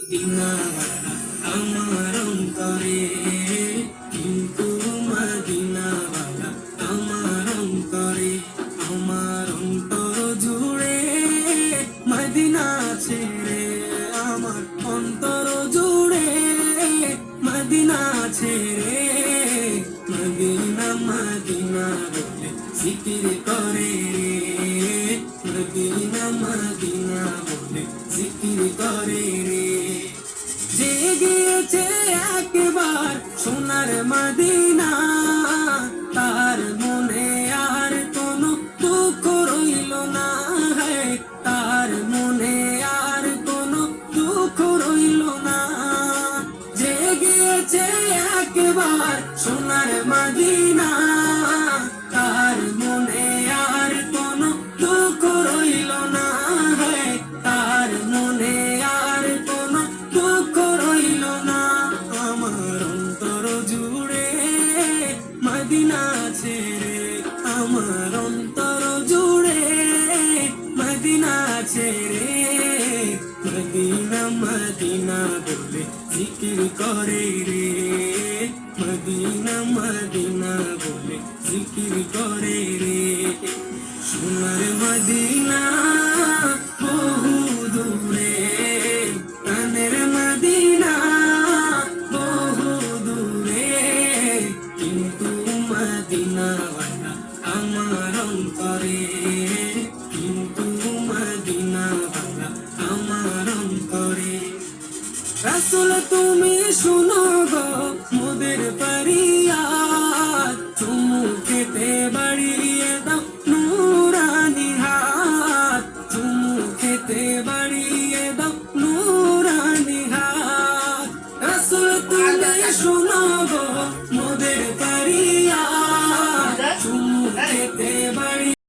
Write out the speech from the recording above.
মদিনাওয়ালা আমার অন্তরে, কিন্তু মদিনাওয়ালা আমার অন্তরে, আমার অন্তর জুড়ে মদিনা ছেড়ে, আমার অন্তর জুড়ে মদিনা ছেড়ে, মদিনা মদিনা বলে জিকির করে রে, মদিনা মদিনা বলে জিকির করে রে। যে গিয়েছে একবার সোনার মদিনা, তার মনে আর কোনো দুঃখ রইল না, তার মনে আর কোনো দুঃখ রইল না। যে গিয়েছে একবার সোনার মদিনা, তার মনে আর কোনো দুঃখ রইল না, তার মনে আর কোনো দুঃখ রইল না। আমার অন্তর জুড়ে মদিনা ছেড়ে, আমার অন্তর জুড়ে মদিনা ছেড়ে, মদিনা মদিনা বলে জিকির করে রে, মদিনা মদিনা বলে জিকির করে রে। সোনার মদিনা বহু দূরে, প্রাণের মদিনা বহু দূরে, কিন্তু মদিনাওয়ালা আমার অন্তরে, কিন্তু মদিনাওয়ালা আমার অন্তরে। রাসূল তুমি শুনো গো মোদের ফরিয়াদ, চুমু খেতে বাড়িয়ে দাও নূরানি হাত, চুমু খেতে বাড়িয়ে দাও নূরানি হাত। রাসূল তুমি শুনো গো মোদের ফরিয়াদ, চুমু খেতে বাড়িয়ে